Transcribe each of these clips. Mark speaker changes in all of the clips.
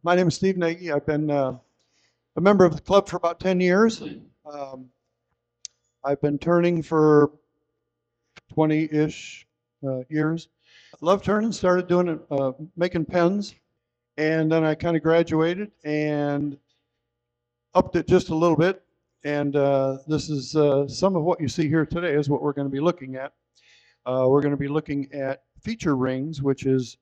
Speaker 1: My name is Steve Nagy. I've been a member of the club for about 10 years. Um, I've been turning for 20-ish years. Love turning, started doing it, making pens, and then I kind of graduated and upped it just a little bit. And this is some of what you see here today is what we're going to be looking at. We're going to be looking at feature rings, which is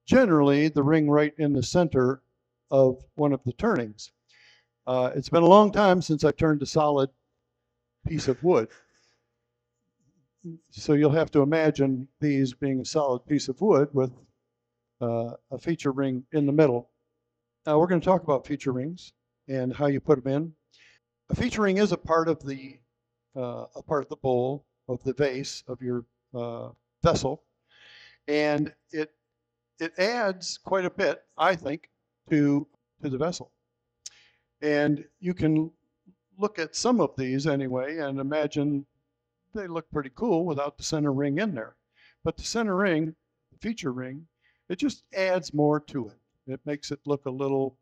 Speaker 1: generally the ring right in the center of one of the turnings. It's been a long time since I turned a solid piece of wood. So you'll have to imagine these being a solid piece of wood with a feature ring in the middle. Now we're going to talk about feature rings and how you put them in. A feature ring is a part of the bowl, of the vase of your vessel, and it adds quite a bit, I think, to the vessel. And you can look at some of these anyway and imagine they look pretty cool without the center ring in there. But the center ring, the feature ring, it just adds more to it. It makes it look a little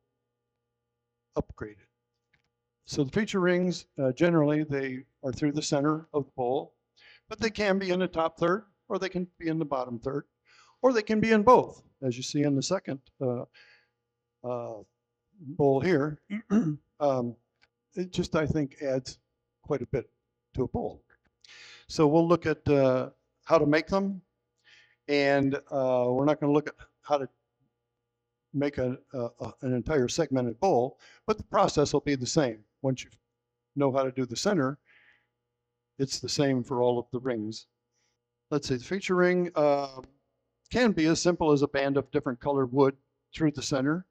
Speaker 1: upgraded. So the feature rings, generally, they are through the center of the bowl, but they can be in the top third, or they can be in the bottom third, or they can be in both, as you see in the second bowl here. It just, I think, adds quite a bit to a bowl. So we'll look at how to make them, and we're not going to look at how to make an entire segmented bowl, but the process will be the same. Once you know how to do the center, it's the same for all of the rings. Let's see, the feature ring can be as simple as a band of different colored wood through the center,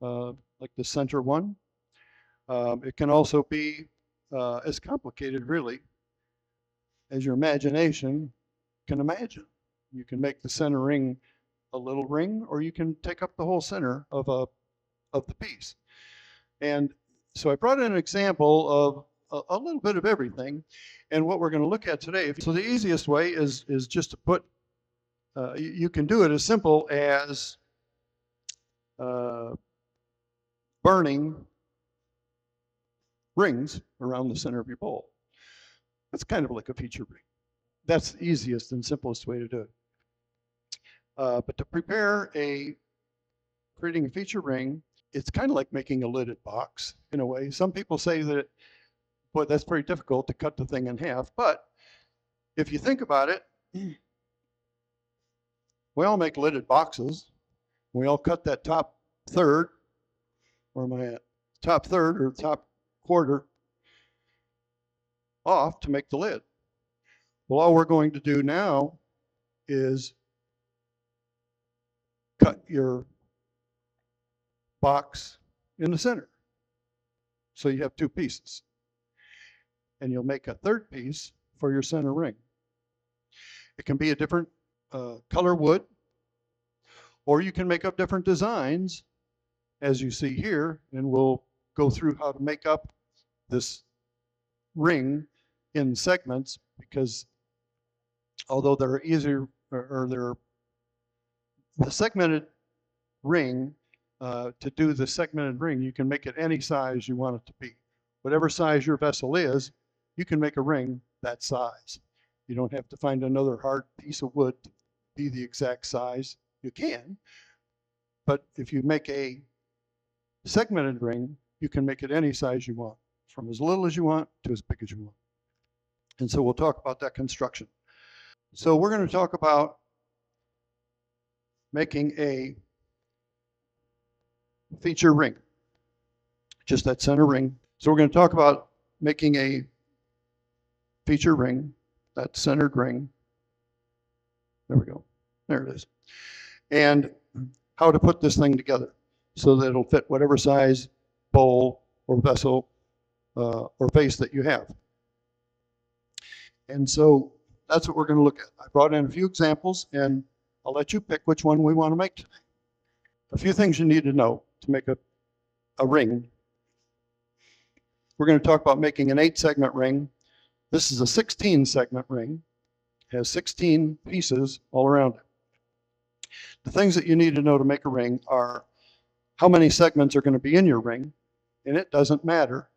Speaker 1: like the center one. It can also be as complicated, really, as your imagination can imagine. You can make the center ring a little ring, or you can take up the whole center of the piece. And so I brought in an example of a little bit of everything, and what we're going to look at today. So the easiest way is just to put. You can do it as simple as burning rings around the center of your bowl. It's kind of like a feature ring. That's the easiest and simplest way to do it. But to prepare creating a feature ring, it's kind of like making a lidded box in a way. Some people say that, boy, that's very difficult to cut the thing in half. But if you think about it, we all make lidded boxes. We all cut that top third, or my top third or top quarter off to make the lid. Well, all we're going to do now is cut your box in the center. So you have two pieces. And you'll make a third piece for your center ring. It can be a different color wood, or you can make up different designs, as you see here, and we'll go through how to make up this ring in segments, because although they're easier, or they're the segmented ring, to do the segmented ring, you can make it any size you want it to be. Whatever size your vessel is, you can make a ring that size. You don't have to find another hard piece of wood to be the exact size. You can, but if you make a segmented ring, you can make it any size you want, from as little as you want to as big as you want. And so we'll talk about that construction. So we're going to talk about making a feature ring, just that center ring. So we're going to talk about making a feature ring, that centered ring. There we go. There it is. And how to put this thing together so that it'll fit whatever size bowl or vessel or vase that you have. And so that's what we're going to look at. I brought in a few examples, and I'll let you pick which one we want to make today. A few things you need to know to make a ring. We're going to talk about making an 8-segment ring. This is a 16-segment ring. It has 16 pieces all around it. The things that you need to know to make a ring are how many segments are going to be in your ring, and it doesn't matter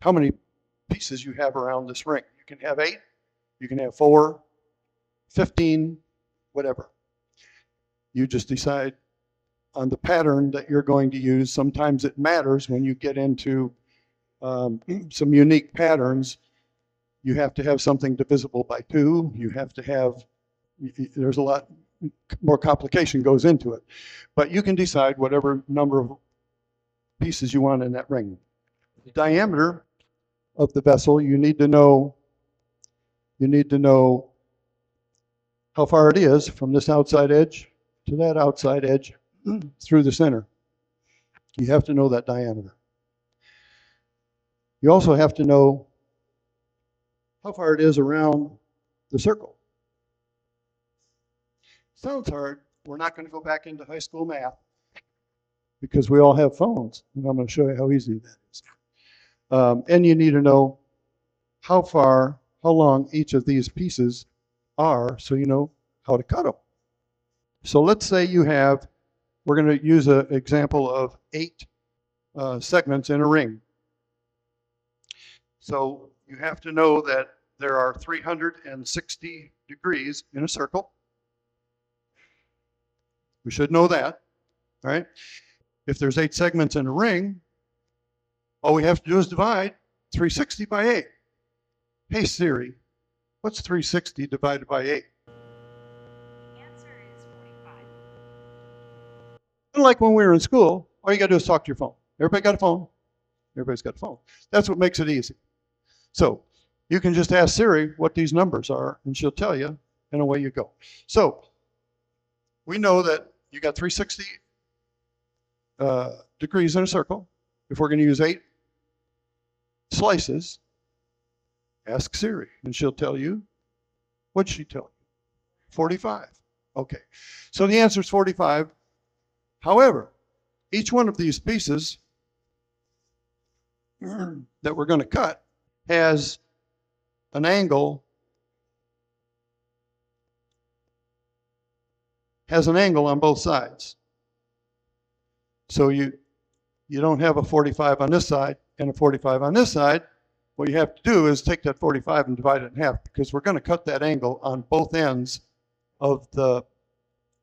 Speaker 1: how many pieces you have around this ring. You can have 8, you can have 4, 15, whatever. You just decide on the pattern that you're going to use. Sometimes it matters when you get into some unique patterns. You have to have something divisible by 2. You have to have, there's a lot more complication goes into it. But you can decide whatever number of pieces you want in that ring. The diameter of the vessel, you need to know how far it is from this outside edge to that outside edge through the center. You have to know that diameter. You also have to know how far it is around the circle. Sounds hard. We're not going to go back into high school math because we all have phones, and I'm going to show you how easy that is. And you need to know how long each of these pieces are so you know how to cut them. So let's say we're going to use an example of 8 segments in a ring. So you have to know that there are 360 degrees in a circle. We should know that, right? If there's 8 segments in a ring, all we have to do is divide 360 by 8. Hey Siri, what's 360 divided by 8?
Speaker 2: The answer is 45.
Speaker 1: Unlike when we were in school, all you got to do is talk to your phone. Everybody got a phone? Everybody's got a phone. That's what makes it easy. So you can just ask Siri what these numbers are, and she'll tell you, and away you go. So we know that you got 360 degrees in a circle. If we're going to use 8 slices, ask Siri, and she'll tell you. What'd she tell you? 45. Okay, so the answer is 45. However, each one of these pieces that we're going to cut has an angle on both sides. So you don't have a 45 on this side and a 45 on this side. What you have to do is take that 45 and divide it in half, because we're going to cut that angle on both ends of the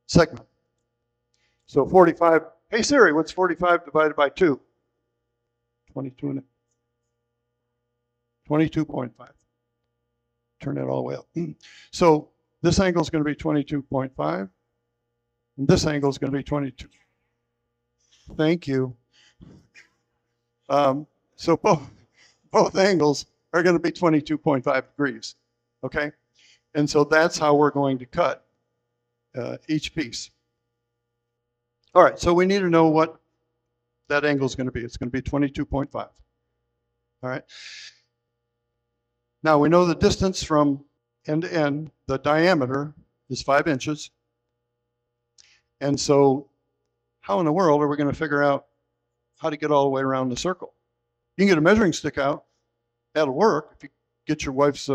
Speaker 1: segment. So 45, hey Siri, what's 45 divided by 2? 22.5. Turn that all the way up. So this angle is going to be 22.5, and this angle is going to be 22. Thank you. So both angles are going to be 22.5 degrees, okay? And so that's how we're going to cut each piece. All right, so we need to know what that angle is going to be. It's going to be 22.5. All right. Now we know the distance from end to end, the diameter is 5 inches. And so how in the world are we going to figure out how to get all the way around the circle? You can get a measuring stick out. That'll work. If you get your wife's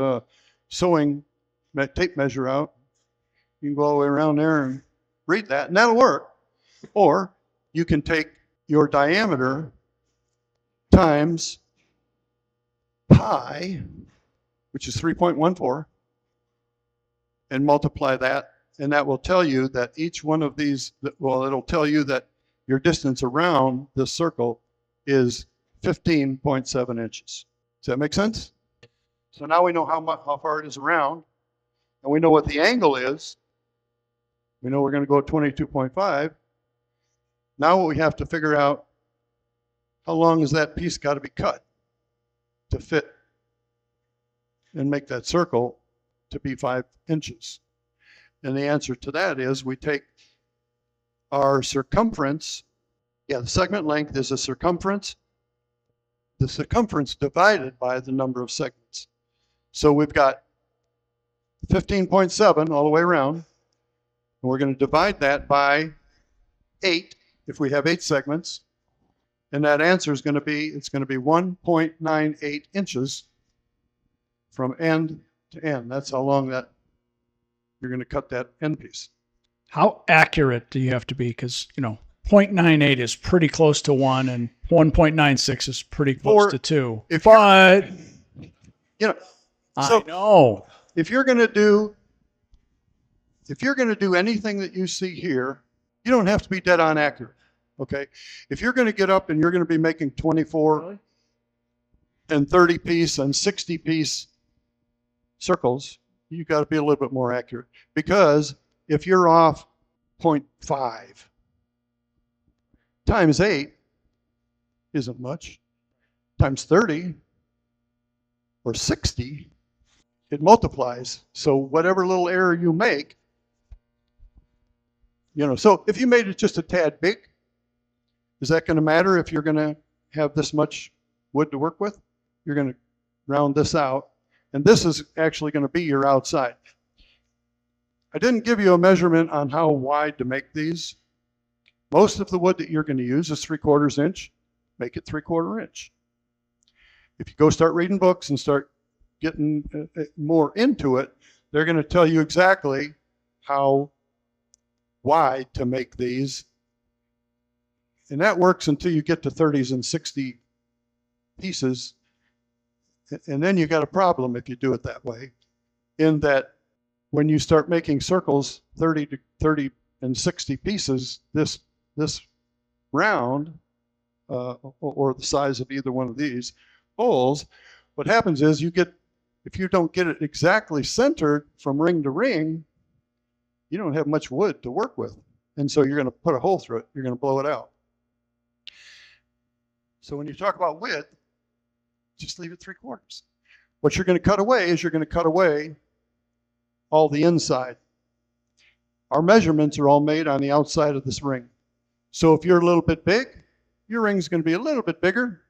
Speaker 1: sewing tape measure out, you can go all the way around there and read that, and that'll work. Or you can take your diameter times pi, which is 3.14, and multiply that, and that will tell you that each one of these, well, it'll tell you that your distance around this circle is 15.7 inches. Does that make sense? So now we know how far it is around, and we know what the angle is. We know we're going to go at 22.5. Now what we have to figure out, how long has that piece got to be cut to fit and make that circle to be 5 inches? And the answer to that is we take our circumference. Yeah, the segment length is the circumference divided by the number of segments. So we've got 15.7 all the way around, and we're going to divide that by 8 if we have 8 segments, and that answer is going to be, it's going to be 1.98 inches from end to end. That's how long that you're going to cut that end piece.
Speaker 3: How accurate do you have to be? Because, 0.98 is pretty close to 1, and 1.96 is pretty close
Speaker 1: For-
Speaker 3: to 2.
Speaker 1: if
Speaker 3: But
Speaker 1: You know,
Speaker 3: I know.
Speaker 1: if you're going to do anything that you see here, you don't have to be dead on accurate. Okay. If you're going to get up and you're going to be making 24 and 30 piece and 60 piece circles, you got to be a little bit more accurate, because if you're off 0.5 times 8 isn't much, times 30 or 60, it multiplies. So whatever little error you make, so if you made it just a tad big, is that going to matter if you're going to have this much wood to work with? You're going to round this out, and this is actually going to be your outside. I didn't give you a measurement on how wide to make these. Most of the wood that you're going to use is 3/4 inch. Make it 3/4 inch. If you go start reading books and start getting more into it, they're going to tell you exactly how wide to make these. And that works until you get to 30s and 60 pieces. And then you got a problem if you do it that way, in that when you start making circles 30 and 60 pieces, this round, or the size of either one of these holes, what happens is if you don't get it exactly centered from ring to ring, you don't have much wood to work with. And so you're going to put a hole through it. You're going to blow it out. So when you talk about width, just leave it 3/4. What you're going to cut away is you're going to cut away all the inside. Our measurements are all made on the outside of this ring. So if you're a little bit big, your ring's going to be a little bit bigger.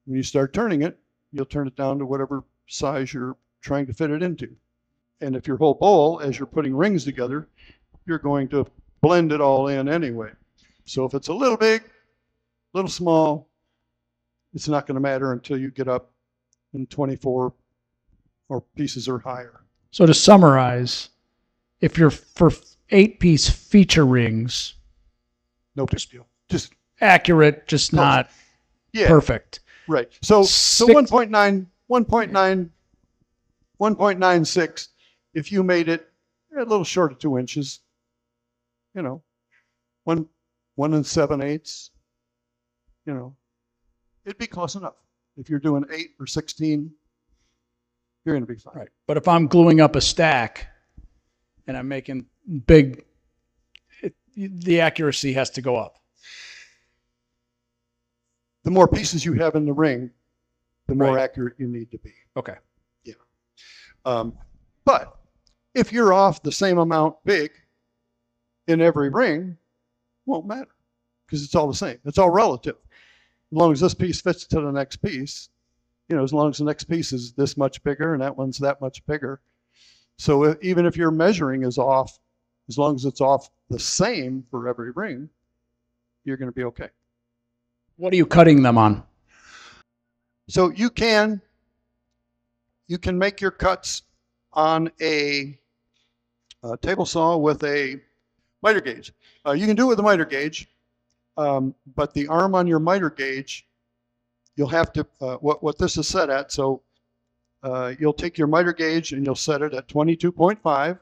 Speaker 1: When you start turning it, you'll turn it down to whatever size you're trying to fit it into. And if your whole bowl, as you're putting rings together, you're going to blend it all in anyway. So if it's a little big, a little small, it's not going to matter until you get up in 24 or pieces or higher.
Speaker 3: So to summarize, if you're for 8-piece feature rings,
Speaker 1: No big deal. Just
Speaker 3: accurate, just
Speaker 1: close.
Speaker 3: not
Speaker 1: Yeah,
Speaker 3: perfect.
Speaker 1: right. So
Speaker 3: Six-
Speaker 1: 1.96, if you made it a little short of 2 inches, 1 7/8, it'd be close enough. If you're doing 8 or 16, you're going to be fine.
Speaker 3: Right. But if I'm gluing up a stack and I'm making big, the accuracy has to go up.
Speaker 1: The more pieces you have in the ring, the more
Speaker 3: Right.
Speaker 1: accurate you need to be.
Speaker 3: Okay.
Speaker 1: But if you're off the same amount big in every ring, won't matter, because it's all the same. It's all relative. As long as this piece fits to the next piece, as long as the next piece is this much bigger and that one's that much bigger. So even if your measuring is off, as long as it's off the same for every ring, you're going to be okay.
Speaker 3: What are you cutting them on?
Speaker 1: So you can make your cuts on a table saw with a miter gauge. You can do it with a miter gauge, but the arm on your miter gauge, you'll have to, what this is set at, so you'll take your miter gauge and you'll set it at 22.5,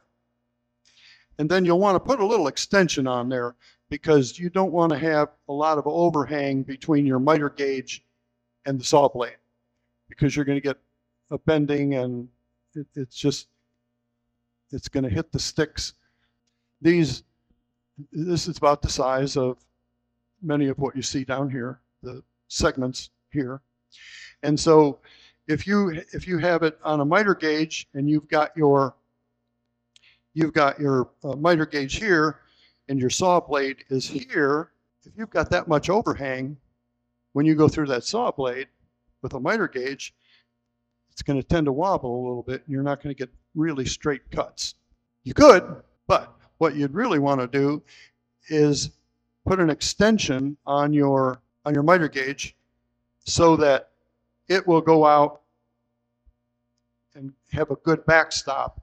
Speaker 1: and then you'll want to put a little extension on there, because you don't want to have a lot of overhang between your miter gauge and the saw blade, because you're going to get a bending, and it's going to hit the sticks. This is about the size of many of what you see down here, the segments here. And so if you have it on a miter gauge and you've got your miter gauge here and your saw blade is here, if you've got that much overhang, when you go through that saw blade with a miter gauge, it's going to tend to wobble a little bit, and you're not going to get really straight cuts. You could, but what you'd really want to do is put an extension on your miter gauge so that it will go out and have a good backstop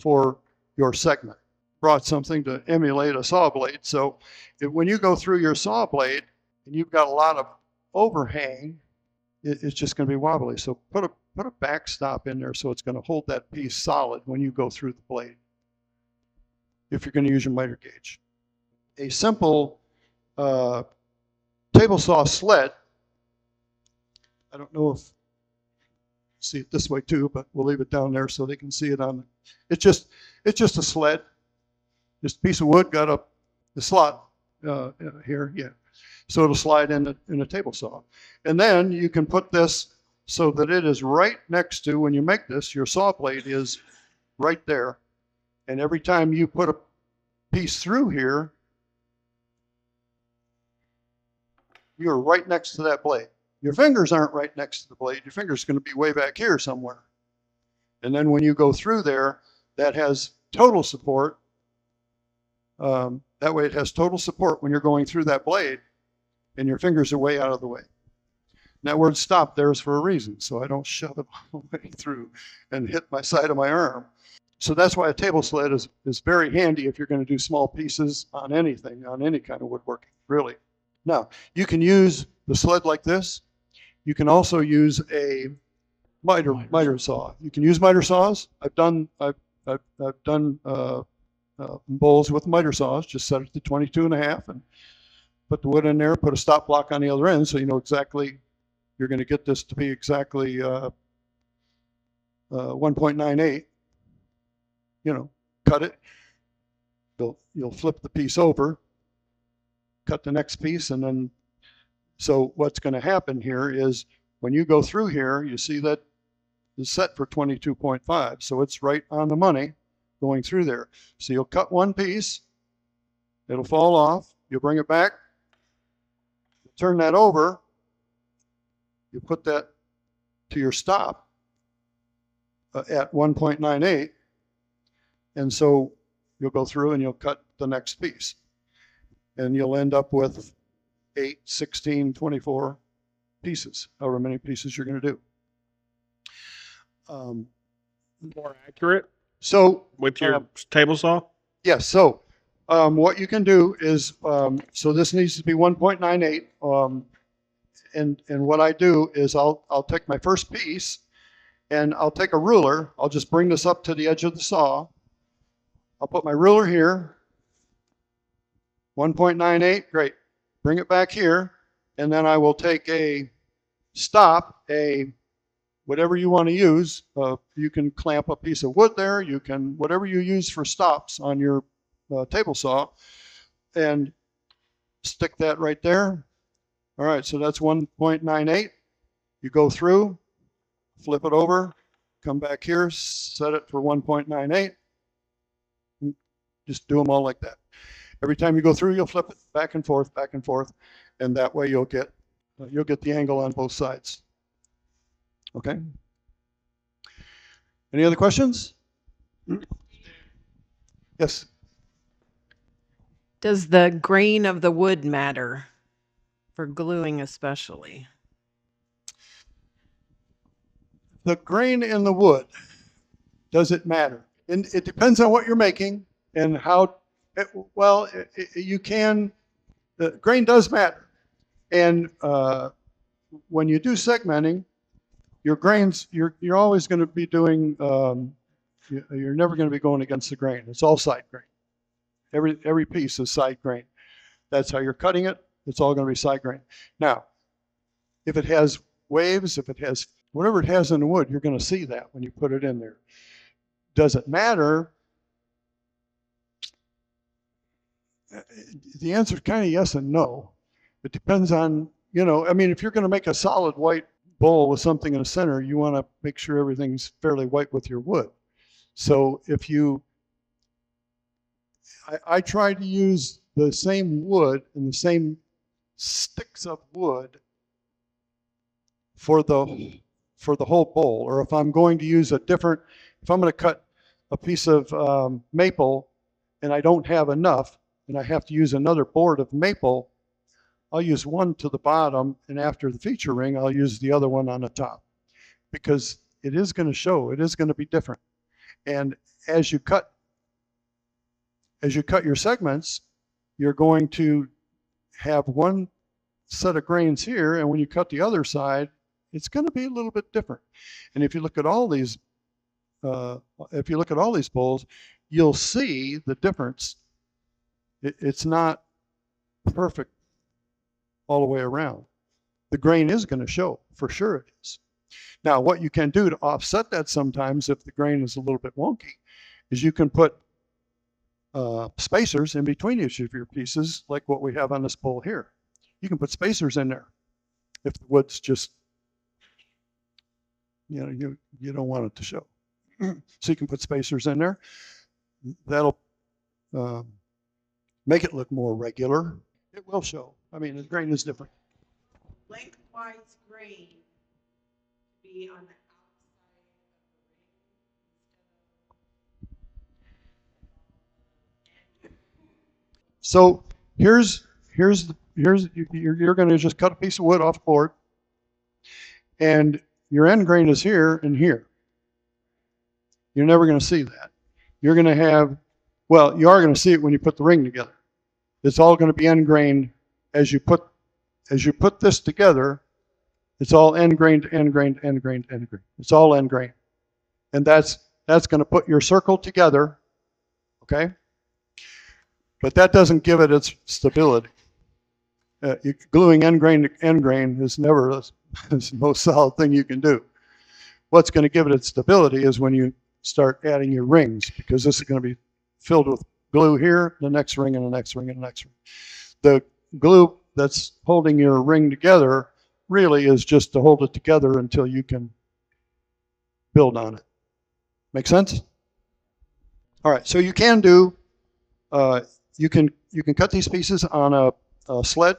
Speaker 1: for your segment. brought something to emulate a saw blade. So when you go through your saw blade and you've got a lot of overhang, it's just going to be wobbly. So put a backstop in there so it's going to hold that piece solid when you go through the blade, if you're going to use your miter gauge. A simple table saw sled, I don't know if see it this way too, but we'll leave it down there so they can see it on. It's just a sled, just a piece of wood got the slot here, yeah. So it'll slide in a table saw, and then you can put this so that it is right next to, when you make this, your saw blade is right there, and every time you put a piece through here, you're right next to that blade. Your fingers aren't right next to the blade. Your finger's going to be way back here somewhere. And then when you go through there, that has total support. That way it has total support when you're going through that blade, and your fingers are way out of the way. And that word stop there is for a reason, so I don't shove it all the way through and hit my side of my arm. So that's why a table sled is very handy if you're going to do small pieces on anything, on any kind of woodworking, really. Now, you can use the sled like this. You can also use a miter saw. You can use miter saws. I've done bowls with miter saws. Just set it to 22.5 and put the wood in there. Put a stop block on the other end so you know exactly. You're going to get this to be exactly 1.98. You know, cut it. You'll flip the piece over, cut the next piece, and then. So what's going to happen here is when you go through here, you see that it's set for 22.5. So it's right on the money going through there. So you'll cut one piece, it'll fall off, you'll bring it back, you'll turn that over, you put that to your stop at 1.98, and so you'll go through and you'll cut the next piece. And you'll end up with 8, 16, 24 pieces, however many pieces you're going to do.
Speaker 4: More accurate
Speaker 1: So
Speaker 4: with your table saw?
Speaker 1: yes, so what you can do is, so this needs to be 1.98, and what I do is I'll take my first piece and I'll take a ruler. I'll just bring this up to the edge of the saw. I'll put my ruler here, 1.98, great. Bring it back here, and then I will take a stop, whatever you want to use. You can clamp a piece of wood there. You can, whatever you use for stops on your table saw, and stick that right there. All right, so that's 1.98. You go through, flip it over, come back here, set it for 1.98. Just do them all like that. Every time you go through, you'll flip it back and forth, and that way you'll get the angle on both sides. Okay. Any other questions? Yes.
Speaker 5: Does the grain of the wood matter for gluing especially?
Speaker 1: The grain in the wood, does it matter? And it depends on what you're making and how. You can. The grain does matter, and when you do segmenting, your grains, you're always going to be doing. You're never going to be going against the grain. It's all side grain. Every piece is side grain. That's how you're cutting it. It's all going to be side grain. Now, if it has waves, if it has whatever it has in the wood, you're going to see that when you put it in there. Does it matter? The answer is kind of yes and no. It depends on, I mean, if you're going to make a solid white bowl with something in the center, you want to make sure everything's fairly white with your wood. So if I try to use the same wood and the same sticks of wood for the whole bowl, or if I'm going to use if I'm going to cut a piece of maple and I don't have enough, and I have to use another board of maple, I'll use one to the bottom, and after the feature ring, I'll use the other one on the top, because it is going to show, it is going to be different. And as you cut as you cut your segments, you're going to have one set of grains here, and when you cut the other side, it's going to be a little bit different. And if you look at all these, bowls, you'll see the difference. It's not perfect all the way around. The grain is going to show, for sure it is. Now, what you can do to offset that sometimes, if the grain is a little bit wonky, is you can put spacers in between each of your pieces, like what we have on this bowl here. You can put spacers in there if the wood's just, you don't want it to show. So you can put spacers in there. That'll make it look more regular. It will show. I mean, the grain is different.
Speaker 5: Lengthwise grain be on the
Speaker 1: So you're going to just cut a piece of wood off the board, and your end grain is here and here. You're never going to see that. You're going to have, well, you are going to see it when you put the ring together. It's all going to be end grain as you put this together. It's all end grain to end grain to end grain to end grain. It's all end grain, and that's going to put your circle together. Okay. But that doesn't give it its stability. Gluing end grain to end grain is never the most solid thing you can do. What's going to give it its stability is when you start adding your rings, because this is going to be filled with glue here, the next ring, and the next ring, and the next ring. The glue that's holding your ring together really is just to hold it together until you can build on it. Make sense? All right, so you can do you can cut these pieces on a sled.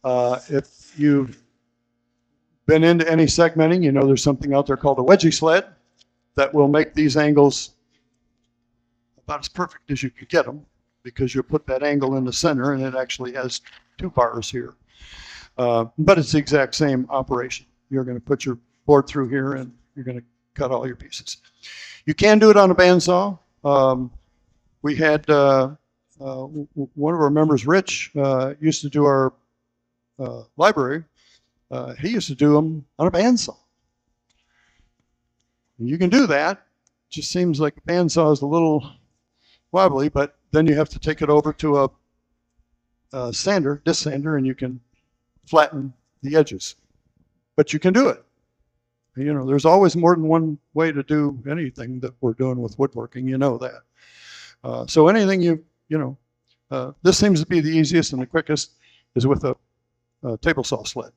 Speaker 1: If you've been into any segmenting, you know there's something out there called a wedgie sled that will make these angles about as perfect as you can get them, because you'll put that angle in the center and it actually has two bars here. But it's the exact same operation. You're going to put your board through here and you're going to cut all your pieces. You can do it on a bandsaw. We had one of our members, Rich, used to do our library. He used to do them on a bandsaw. And you can do that. It just seems like a bandsaw is a little wobbly, but then you have to take it over to a sander, disc sander, and you can flatten the edges. But you can do it. You know, there's always more than one way to do anything that we're doing with woodworking. You know that. So anything this seems to be the easiest and the quickest is with a table saw sled.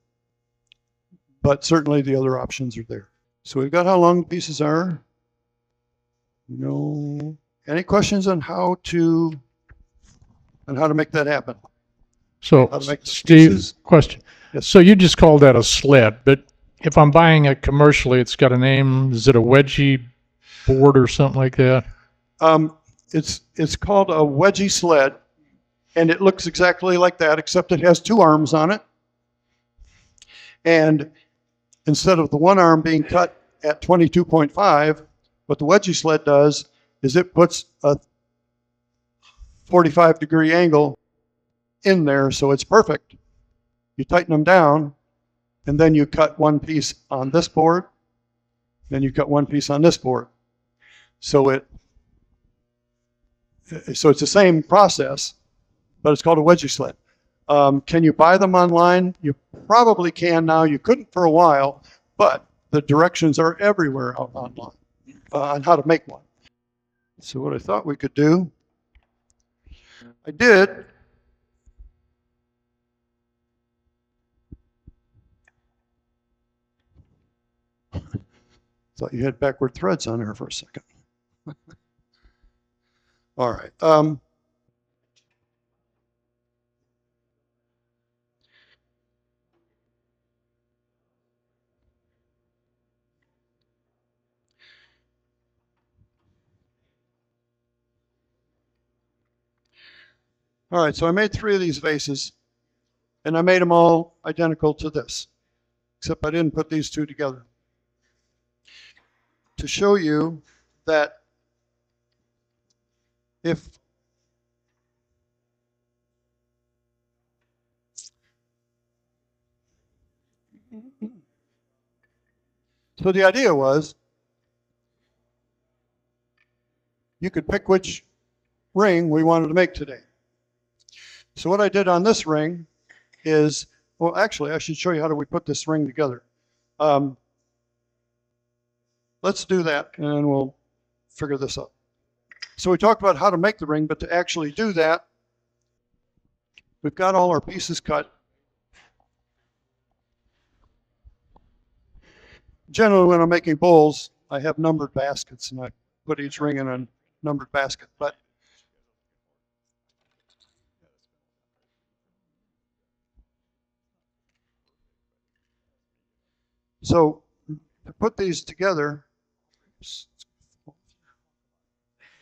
Speaker 1: But certainly the other options are there. So we've got how long the pieces are. No. Any questions on how to make that happen?
Speaker 6: So,
Speaker 1: How to make the
Speaker 6: Steve,
Speaker 1: pieces?
Speaker 6: question.
Speaker 1: Yes.
Speaker 6: So you just called that a sled, but if I'm buying it commercially, it's got a name. Is it a wedgie board or something like that?
Speaker 1: It's called a wedgie sled, and it looks exactly like that, except it has two arms on it. And instead of the one arm being cut at 22.5, what the wedgie sled does is it puts a 45-degree angle in there, so it's perfect. You tighten them down, and then you cut one piece on this board, then you cut one piece on this board. So it's the same process, but it's called a wedgie sled. Can you buy them online? You probably can now. You couldn't for a while, but the directions are everywhere online on how to make one. So what I thought we could do, I did. Thought you had backward threads on there for a second. All right. All right, so I made 3 of these vases, and I made them all identical to this, except I didn't put these 2 together. To show you that if So the idea was you could pick which ring we wanted to make today. So what I did on this ring is, well, actually, I should show you how do we put this ring together. Let's do that, and then we'll figure this out. So we talked about how to make the ring, but to actually do that, we've got all our pieces cut. Generally, when I'm making bowls, I have numbered baskets, and I put each ring in a numbered basket. But so to put these together,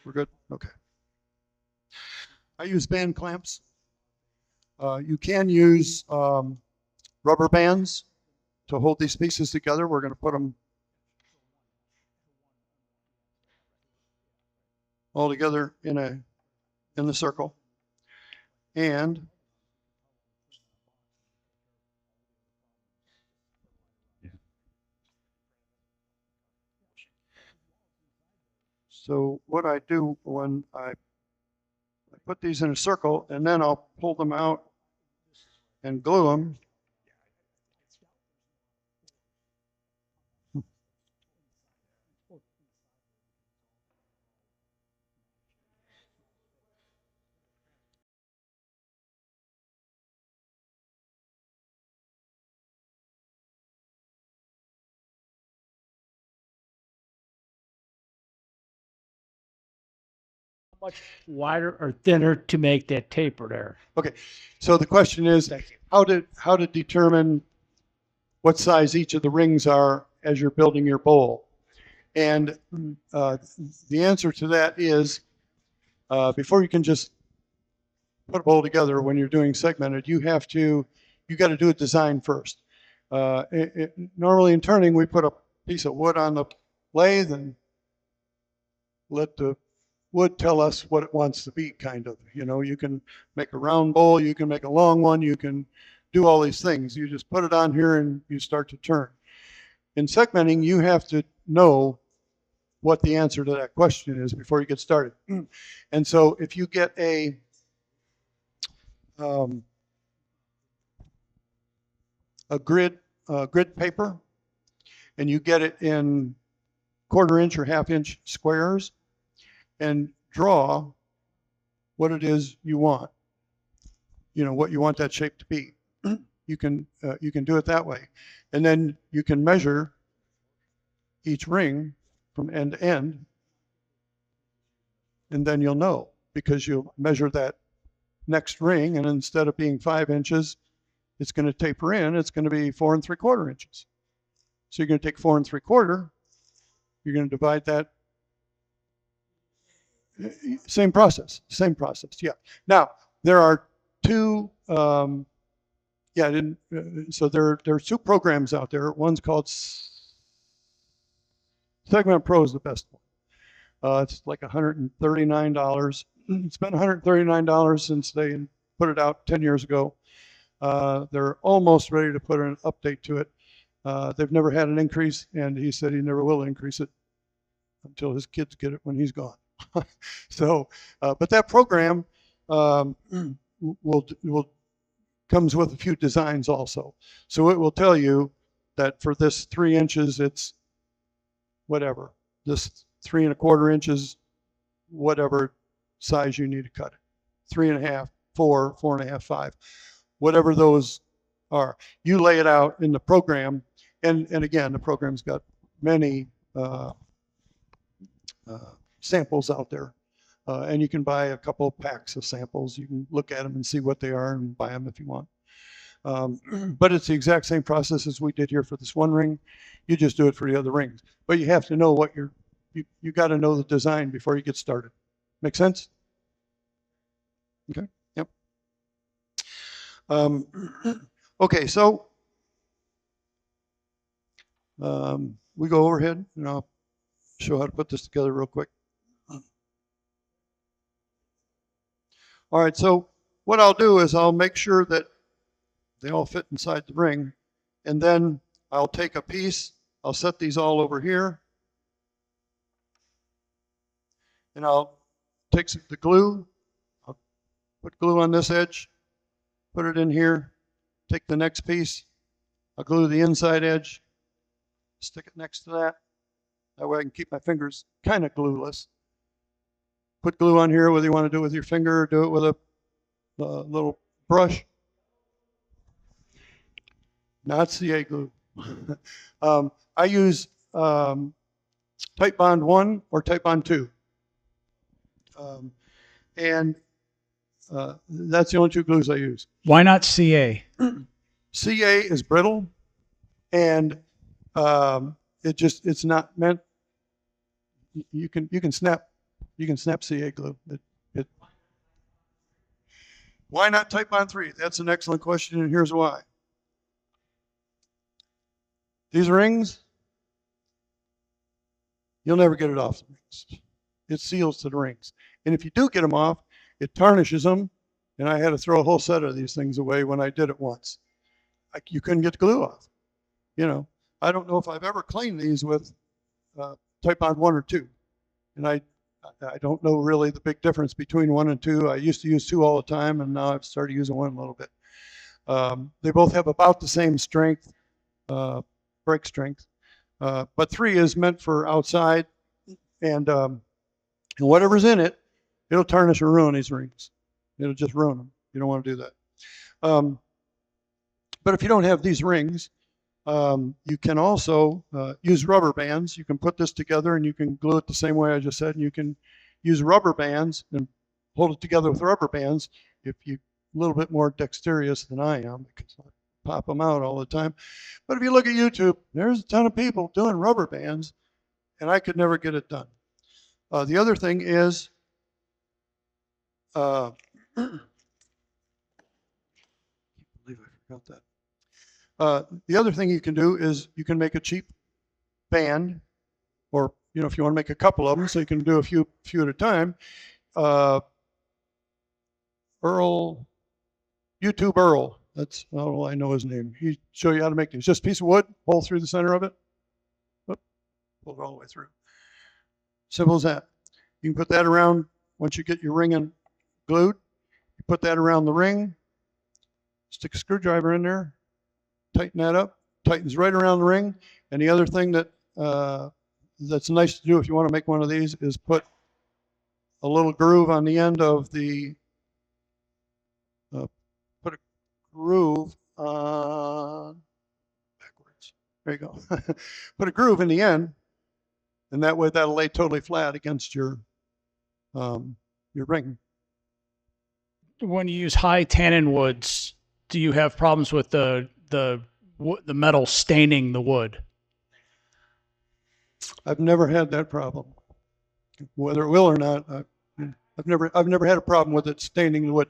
Speaker 1: we're good? Okay. I use band clamps. You can use rubber bands to hold these pieces together. We're going to put them all together in the circle. And so what I do when I put these in a circle, and then I'll pull them out and glue them.
Speaker 7: Much wider or thinner to make that taper there?
Speaker 1: Okay, so the question is how to determine what size each of the rings are as you're building your bowl. And the answer to that is before you can just put a bowl together when you're doing segmented, you got to do a design first. Normally in turning, we put a piece of wood on the lathe and let the wood tell us what it wants to be, kind of. You know, you can make a round bowl, you can make a long one, you can do all these things. You just put it on here and you start to turn. In segmenting, you have to know what the answer to that question is before you get started. And so if you get a grid paper and you get it in 1/4 inch or 1/2 inch squares, and draw what it is you want, what you want that shape to be. You can do it that way. And then you can measure each ring from end to end, and then you'll know, because you'll measure that next ring, and instead of being 5 inches, it's going to taper in, it's going to be 4 3/4 inches. So you're going to take 4 3/4, you're going to divide that. Same process, yeah. Now, there are two, so there are two programs out there. One's called Segment Pro is the best one. It's like $139. It's been $139 since they put it out 10 years ago. They're almost ready to put an update to it. They've never had an increase, and he said he never will increase it until his kids get it when he's gone. So, but that program comes with a few designs also. So it will tell you that for this 3 inches, it's whatever. This 3 1/4 inches, whatever size you need to cut it. 3 1/2, 4, 4 1/2, 5, whatever those are. You lay it out in the program, and again, the program's got many samples out there, and you can buy a couple of packs of samples. You can look at them and see what they are and buy them if you want. But it's the exact same process as we did here for this one ring. You just do it for the other rings, but you have to know what you got to know the design before you get started. Make sense? Okay. Yep. Okay, so we go overhead, and I'll show how to put this together real quick. All right, so what I'll do is I'll make sure that they all fit inside the ring, and then I'll take a piece, I'll set these all over here, and I'll take the glue, I'll put glue on this edge, put it in here, take the next piece, I'll glue the inside edge, stick it next to that. That way I can keep my fingers kind of glueless. Put glue on here, whether you want to do it with your finger or do it with a little brush. Not CA glue. I use Type Bond 1 or Type Bond 2. And that's the only two glues I use.
Speaker 3: Why not CA?
Speaker 1: CA is brittle, and it's not meant. You can snap CA glue. Why not Type Bond 3? That's an excellent question, and here's why. These rings, you'll never get it off the rings. It seals to the rings. And if you do get them off, it tarnishes them. And I had to throw a whole set of these things away when I did it once. You couldn't get the glue off. You know, I don't know if I've ever cleaned these with Type Bond 1 or 2. And I don't know really the big difference between 1 and 2. I used to use 2 all the time, and now I've started using 1 a little bit. They both have about the same strength, break strength. But 3 is meant for outside, and whatever's in it, it'll tarnish or ruin these rings. It'll just ruin them. You don't want to do that. But if you don't have these rings, you can also use rubber bands. You can put this together and you can glue it the same way I just said. And you can use rubber bands and hold it together with rubber bands if you're a little bit more dexterous than I am, because I pop them out all the time. But if you look at YouTube, there's a ton of people doing rubber bands, and I could never get it done. The other thing is, I can't believe I forgot that. The other thing you can do is you can make a cheap band, or if you want to make a couple of them, so you can do a few at a time. YouTube Earl, that's all I know his name. He show you how to make these. Just a piece of wood, hole through the center of it. Whoop, pull it all the way through. Simple as that. You can put that around once you get your ring in glued. You put that around the ring. Stick a screwdriver in there. Tighten that up. Tightens right around the ring. And the other thing that that's nice to do if you want to make one of these is put a little groove on the end of the put a groove on backwards. There you go. Put a groove in the end, and that way that'll lay totally flat against your ring.
Speaker 3: When you use high tannin woods, do you have problems with the metal staining the wood?
Speaker 1: I've never had that problem. Whether it will or not, I've never had a problem with it staining the wood.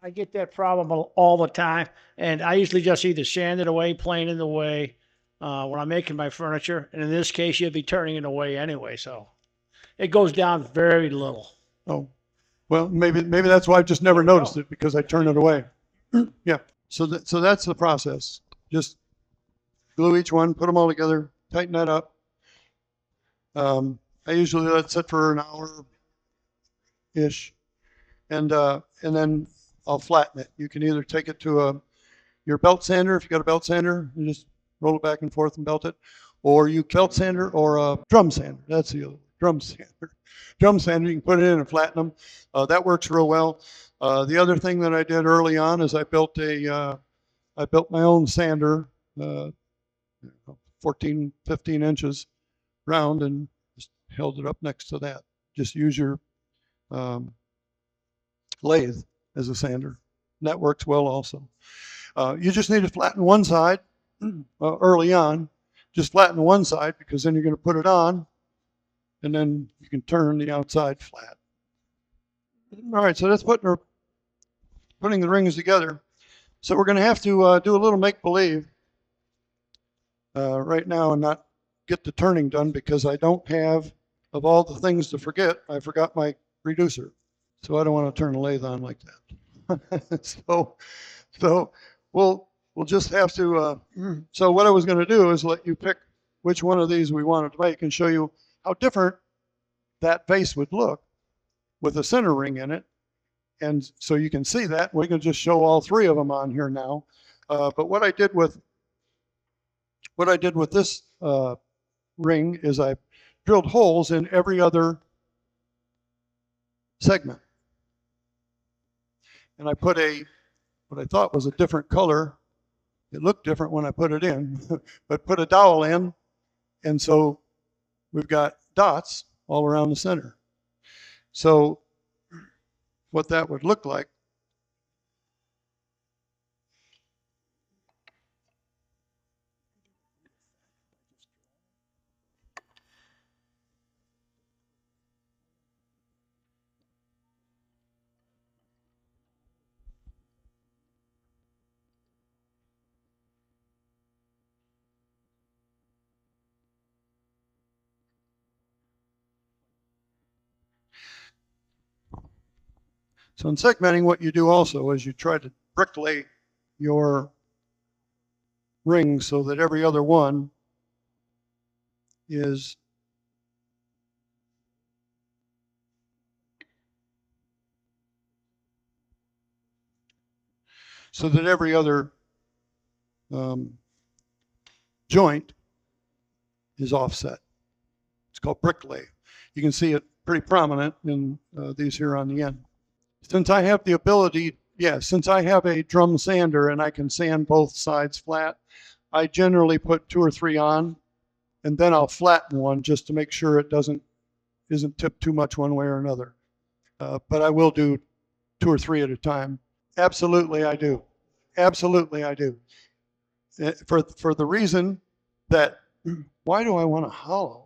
Speaker 7: I get that problem all the time, and I usually just either sand it away, plane it away when I'm making my furniture, and in this case, you'd be turning it away anyway, so it goes down very little.
Speaker 1: Oh, well, maybe that's why I've just never noticed it, because I turn it away. Yeah, so that's the process. Just glue each one, put them all together, tighten that up. I usually let it sit for an hour-ish, and then I'll flatten it. You can either take it to your belt sander, if you got a belt sander, and just roll it back and forth and belt it, or you belt sander or a drum sander. That's the other drum sander. Drum sander, you can put it in and flatten them. That works real well. The other thing that I did early on is I built my own sander, 14, 15 inches round, and just held it up next to that. Just use your lathe as a sander. And that works well also. You just need to flatten one side early on. Just flatten one side, because then you're going to put it on, and then you can turn the outside flat. All right, so that's putting the rings together. So we're going to have to do a little make-believe right now and not get the turning done, because I don't have, of all the things to forget, I forgot my reducer. So I don't want to turn a lathe on like that. So we'll we'll just have to, so what I was going to do is let you pick which one of these we wanted to make and show you how different that vase would look with a center ring in it. And so you can see that. We can just show all three of them on here now. But what I did with this ring is I drilled holes in every other segment. And I put what I thought was a different color. It looked different when I put it in, but put a dowel in. And so we've got dots all around the center. So what that would look like. So in segmenting, what you do also is you try to bricklay your rings so that every other one is joint is offset. It's called bricklay. You can see it pretty prominent in these here on the end. Since I have the ability, since I have a drum sander and I can sand both sides flat, I generally put 2 or 3 on, and then I'll flatten one just to make sure it isn't tipped too much one way or another. But I will do 2 or 3 at a time. Absolutely, I do. Absolutely, I do. For the reason that, why do I want to hollow?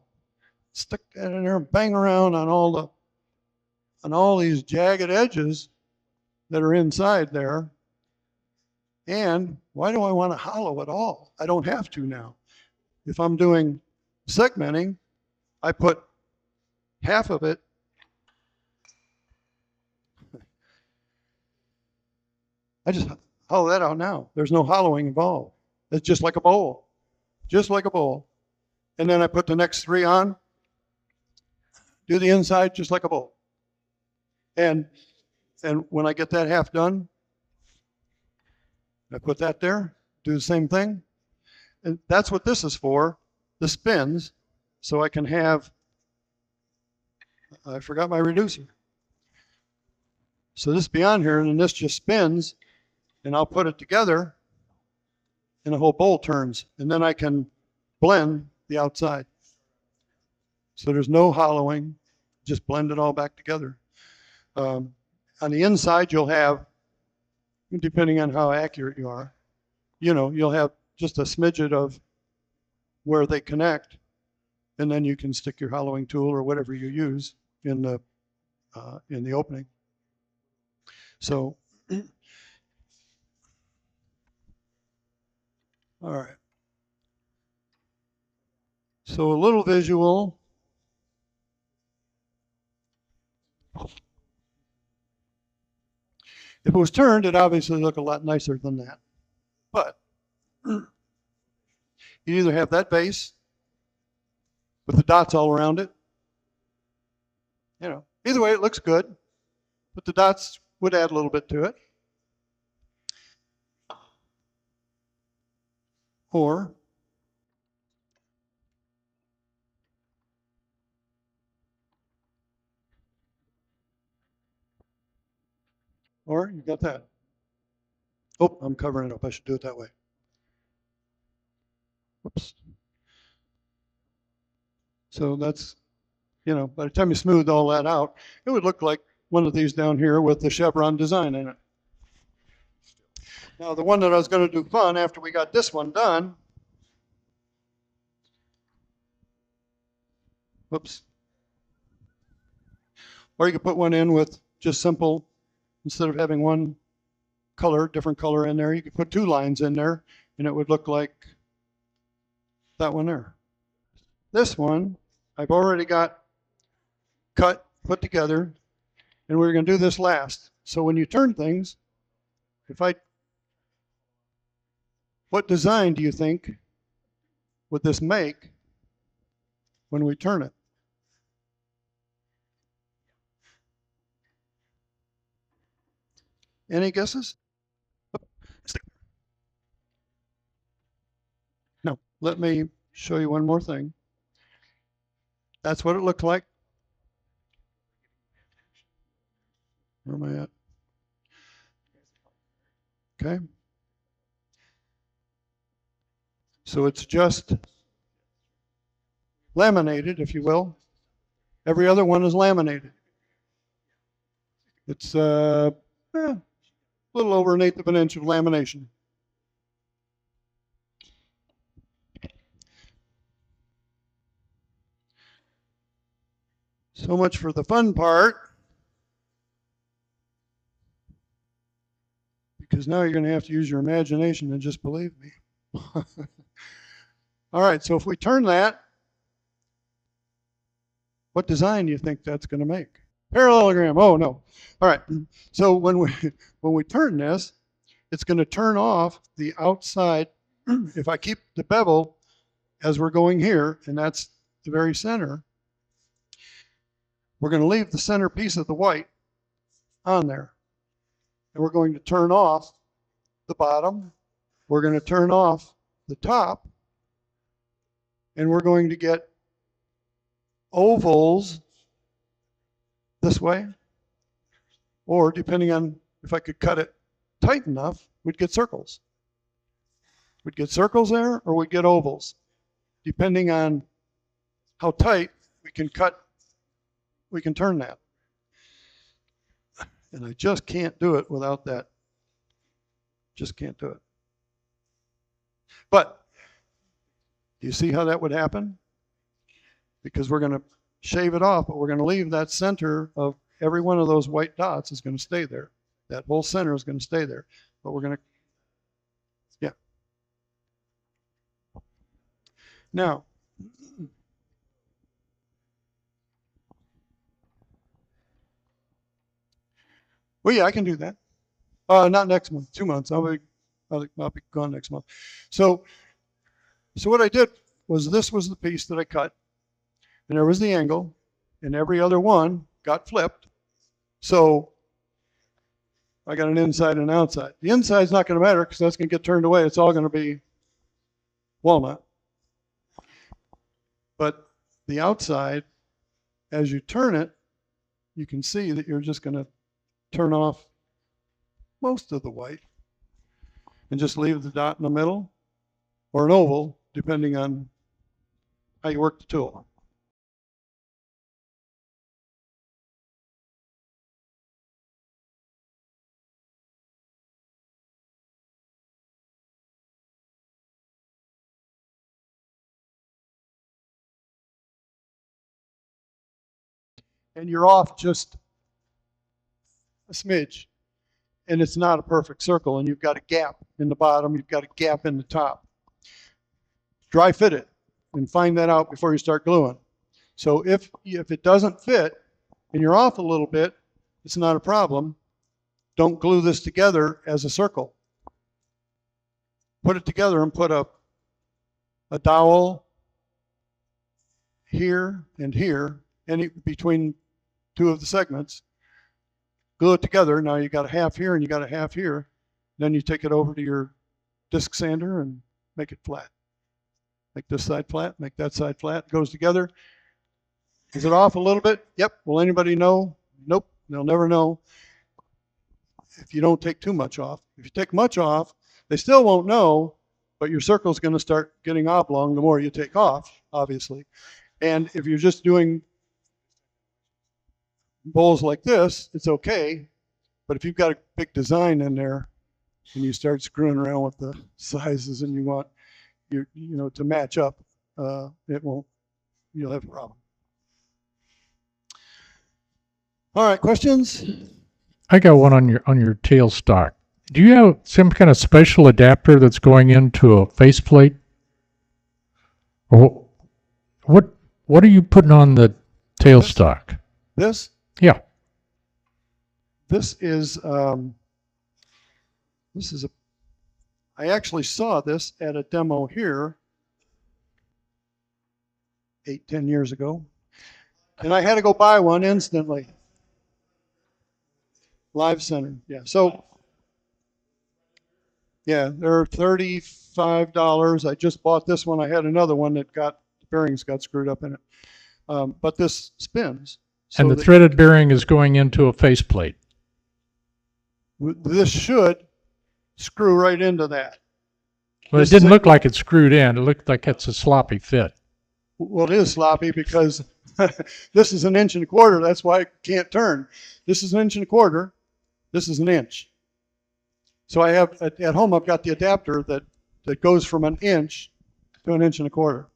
Speaker 1: Stick that in there and bang around on all these jagged edges that are inside there. And why do I want to hollow at all? I don't have to now. If I'm doing segmenting, I put half of it. I just hollow that out now. There's no hollowing involved. It's just like a bowl. Just like a bowl. And then I put the next 3 on. Do the inside just like a bowl. And when I get that half done, I put that there, do the same thing. And that's what this is for, the spins, so I can have, I forgot my reducer. So this be on here, and then this just spins, and I'll put it together, and the whole bowl turns, and then I can blend the outside. So there's no hollowing, just blend it all back together. On the inside, you'll have, depending on how accurate you are, you'll have just a smidget of where they connect, and then you can stick your hollowing tool or whatever you use in the opening. So, all right. So a little visual. If it was turned, it'd obviously look a lot nicer than that. But you either have that base with the dots all around it. Either way, it looks good, but the dots would add a little bit to it. Or you got that. Oh, I'm covering it up. I should do it that way. Whoops. So that's, by the time you smooth all that out, it would look like one of these down here with the chevron design in it. Now, the one that I was going to do fun after we got this one done, whoops. Or you could put one in with just simple, instead of having one color, different color in there, you could put 2 lines in there, and it would look like that one there. This one, I've already got cut, put together, and we're going to do this last. So when you turn things, if I What design do you think would this make when we turn it? Any guesses? No, let me show you one more thing. That's what it looked like. Where am I at? Okay. So it's just laminated, if you will. Every other one is laminated. It's a little over 1/8 of an inch of lamination. So much for the fun part. Because now you're going to have to use your imagination and just believe me. All right, so if we turn that, what design do you think that's going to make? Parallelogram. Oh no. All right. So when we turn this, it's going to turn off the outside. If I keep the bevel as we're going here, and that's the very center, we're going to leave the center piece of the white on there. And we're going to turn off the bottom. We're going to turn off the top. And we're going to get ovals this way. Or depending on if I could cut it tight enough, we'd get circles. We'd get circles there or we'd get ovals. Depending on how tight we can turn that. And I just can't do it without that. Just can't do it. But do you see how that would happen? Because we're going to shave it off, but we're going to leave that center of every one of those white dots is going to stay there. That whole center is going to stay there. But we're going to, yeah. Now, well, yeah, I can do that. Not next month, 2 months. I'll be gone next month. So what I did was this was the piece that I cut, and there was the angle, and every other one got flipped. So I got an inside and an outside. The inside's not going to matter because that's going to get turned away. It's all going to be walnut. But the outside, as you turn it, you can see that you're just going to turn off most of the white and just leave the dot in the middle or an oval, depending on how you work the tool. And you're off just a smidge, and it's not a perfect circle, and you've got a gap in the bottom, you've got a gap in the top. Dry fit it and find that out before you start gluing. So if it doesn't fit and you're off a little bit, it's not a problem. Don't glue this together as a circle. Put it together and put a dowel here and here, between two of the segments. Glue it together. Now you got a half here and you got a half here. Then you take it over to your disc sander and make it flat. Make this side flat, make that side flat. It goes together. Is it off a little bit? Yep. Will anybody know? Nope. They'll never know if you don't take too much off. If you take much off, they still won't know, but your circle's going to start getting oblong the more you take off, obviously. And if you're just doing bowls like this, it's okay. But if you've got a big design in there and you start screwing around with the sizes and you want to match up, you'll have a problem. All right, questions?
Speaker 6: I got one on your tailstock. Do you have some kind of special adapter that's going into a faceplate? Or what are you putting on the tailstock?
Speaker 1: This?
Speaker 6: Yeah.
Speaker 1: This is I actually saw this at a demo here 8-10 years ago, and I had to go buy one instantly. Live Center, yeah. So, yeah, they're $35. I just bought this one. I had another one that the bearings got screwed up in it. But this spins.
Speaker 6: And
Speaker 1: So
Speaker 6: the threaded bearing is going into a faceplate.
Speaker 1: this should screw right into that.
Speaker 6: Well, it
Speaker 1: This
Speaker 6: didn't
Speaker 1: is
Speaker 6: look like it's screwed in. It looked like it's a sloppy fit.
Speaker 1: Well, it is sloppy because this is 1 1/4 inch. That's why it can't turn. This is 1 1/4 inch. This is 1 inch. So I have at home, I've got the adapter that goes from 1 inch to 1 1/4 inch.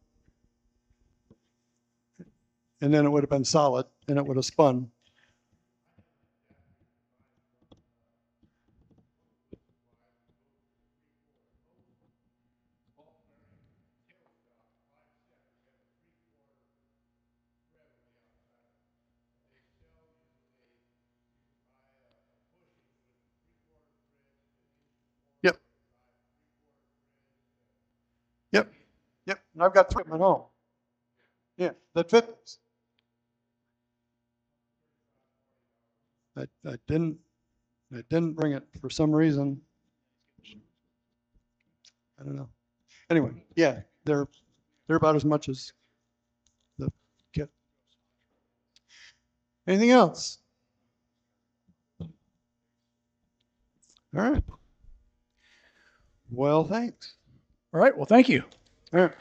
Speaker 1: And then it would have been solid and it would have spun. Yep. Yep. Yep. And I've got 3 of them at home. Yeah, that fits. I didn't bring it for some reason. I don't know. Anyway, yeah, they're about as much as the kit. Anything else? All right. Well, thanks.
Speaker 3: All right. Well, thank you.
Speaker 1: All right.